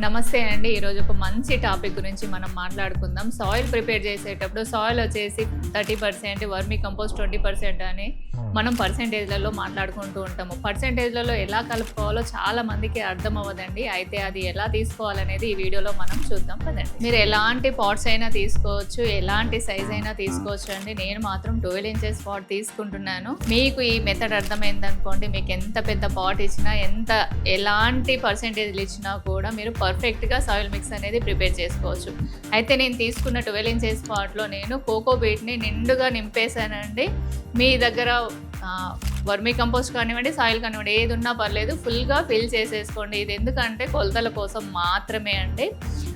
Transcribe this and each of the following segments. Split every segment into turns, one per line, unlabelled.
నమస్తే అండి. ఈరోజు ఒక మంచి టాపిక్ గురించి మనం మాట్లాడుకుందాం. సాయిల్ ప్రిపేర్ చేసేటప్పుడు సాయిల్ వచ్చేసి 30%, వర్మీ కంపోస్ట్ 20% అని మనం పర్సెంటేజ్లలో మాట్లాడుకుంటూ ఉంటాము. పర్సెంటేజ్లలో ఎలా కలుపుకోవాలో చాలా మందికి అర్థం అవ్వదండి. అయితే అది ఎలా తీసుకోవాలనేది ఈ వీడియోలో మనం చూద్దాం కదండి. మీరు ఎలాంటి పాట్స్ అయినా తీసుకోవచ్చు, ఎలాంటి సైజ్ అయినా తీసుకోవచ్చు అండి. నేను మాత్రం 12 ఇంచెస్ పాట్ తీసుకుంటున్నాను. మీకు ఈ మెథడ్ అర్థమైందనుకోండి, మీకు ఎంత పెద్ద పాట్ ఇచ్చినా, ఎలాంటి పర్సెంటేజ్లు ఇచ్చినా కూడా మీరు పర్ఫెక్ట్గా సాయిల్ మిక్స్ అనేది ప్రిపేర్ చేసుకోవచ్చు. అయితే నేను తీసుకున్న 12 ఇంచెస్ పాట్లో నేను కోకో బీట్ని నిండుగా నింపేశానండి. మీ దగ్గర వర్మీ కంపోస్ట్ కానివ్వండి, సాయిల్ కానివ్వండి, ఏది ఉన్నా పర్లేదు, ఫుల్గా ఫిల్ చేసేసుకోండి. ఇది ఎందుకంటే కొలతల కోసం మాత్రమే అండి.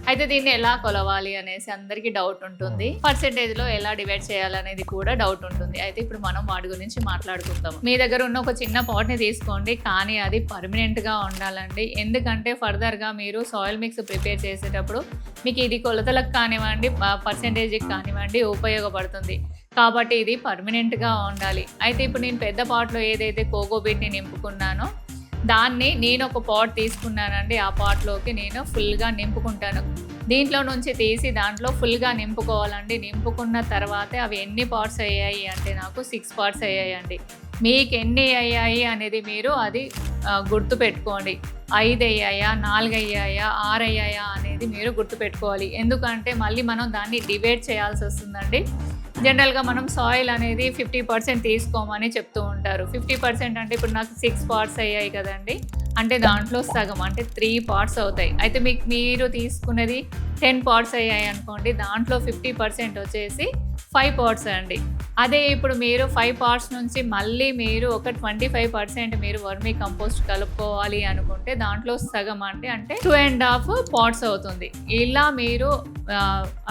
అయితే దీన్ని ఎలా కొలవాలి అనేసి అందరికీ డౌట్ ఉంటుంది. పర్సెంటేజ్లో ఎలా డివైడ్ చేయాలనేది కూడా డౌట్ ఉంటుంది. అయితే ఇప్పుడు మనం వాటి గురించి మాట్లాడుకుందాం. మీ దగ్గర ఉన్న ఒక చిన్న పాట్ని తీసుకోండి, కానీ అది పర్మనెంట్గా ఉండాలండి. ఎందుకంటే ఫర్దర్గా మీరు సాయిల్ మిక్స్ ప్రిపేర్ చేసేటప్పుడు మీకు ఇది కొలతలకు కానివ్వండి, పర్సెంటేజ్కి కానివ్వండి ఉపయోగపడుతుంది. కాబట్టి ఇది పర్మనెంట్గా ఉండాలి. అయితే ఇప్పుడు నేను పెద్ద పాట్లో ఏదైతే కోకో బీట్ని నింపుకున్నానో దాన్ని నేను ఒక పాట్ తీసుకున్నానండి. ఆ పాట్లోకి నేను ఫుల్గా నింపుకుంటాను. దీంట్లో నుంచి తీసి దాంట్లో ఫుల్గా నింపుకోవాలండి. నింపుకున్న తర్వాతే అవి ఎన్ని పార్ట్స్ అయ్యాయి అంటే నాకు 6 పార్ట్స్ అయ్యాయండి. మీకు ఎన్ని అయ్యాయి అనేది మీరు అది గుర్తుపెట్టుకోండి. 5 అయ్యాయా, 4 అయ్యాయా, 6 అయ్యాయా అనేది మీరు గుర్తుపెట్టుకోవాలి. ఎందుకంటే మళ్ళీ మనం దాన్ని డివైడ్ చేయాల్సి వస్తుందండి. జనరల్గా మనం సాయిల్ అనేది 50% తీసుకోమని చెప్తూ ఉంటారు. 50% అంటే ఇప్పుడు నాకు 6 పార్ట్స్ అయ్యాయి కదండి, అంటే దాంట్లో సగం అంటే 3 పార్ట్స్ అవుతాయి. అయితే మీరు తీసుకున్నది 10 పార్ట్స్ అయ్యాయి అనుకోండి, దాంట్లో 50% వచ్చేసి 5 పార్ట్స్ అండి. అదే ఇప్పుడు మీరు 5 పార్ట్స్ నుంచి మళ్ళీ మీరు ఒక 25% మీరు వర్మీ కంపోస్ట్ కలుపుకోవాలి అనుకుంటే దాంట్లో సగం అంటే 2.5 పార్ట్స్ అవుతుంది. ఇలా మీరు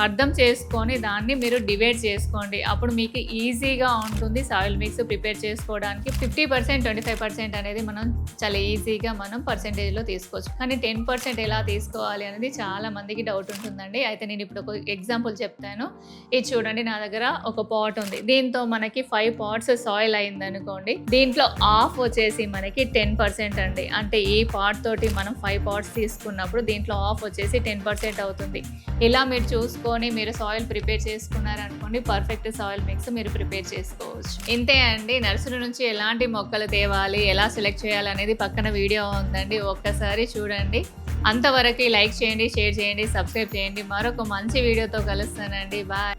అర్థం చేసుకొని దాన్ని మీరు డివైడ్ చేసుకోండి. అప్పుడు మీకు ఈజీగా ఉంటుంది సాయిల్ మిక్స్ ప్రిపేర్ చేసుకోవడానికి. 50%, 25% అనేది మనం చాలా ఈజీగా మనం పర్సెంటేజ్లో తీసుకోవచ్చు. కానీ 10% ఎలా తీసుకోవాలి అనేది చాలా మందికి డౌట్ ఉంటుందండి. అయితే నేను ఇప్పుడు ఒక ఎగ్జాంపుల్ చెప్తాను. ఇది చూడండి, నా దగ్గర ఒక పాట్ ఉంది. దీంతో మనకి 5 పార్ట్స్ సాయిల్ అయిందనుకోండి, దీంట్లో హాఫ్ వచ్చేసి మనకి 10% అండి. అంటే ఈ పాట్ తోటి మనం 5 పార్ట్స్ తీసుకున్నప్పుడు దీంట్లో హాఫ్ వచ్చేసి 10% అవుతుంది. ఇలా మీరు చూసుకొని మీరు సాయిల్ ప్రిపేర్ చేసుకున్నారనుకోండి, పర్ఫెక్ట్ సాయిల్ మిక్స్ మీరు ప్రిపేర్ చేసుకోవచ్చు. ఇంతే అండి. నర్సరీ నుంచి ఎలాంటి మొక్కలు తేవాలి, ఎలా సెలెక్ట్ చేయాలి అనేది పక్కన వీడియో ఉందండి, ఒక్కసారి చూడండి. అంతవరకు లైక్ చేయండి, షేర్ చేయండి, సబ్స్క్రైబ్ చేయండి. మరొక మంచి వీడియోతో కలుస్తానండి. బాయ్.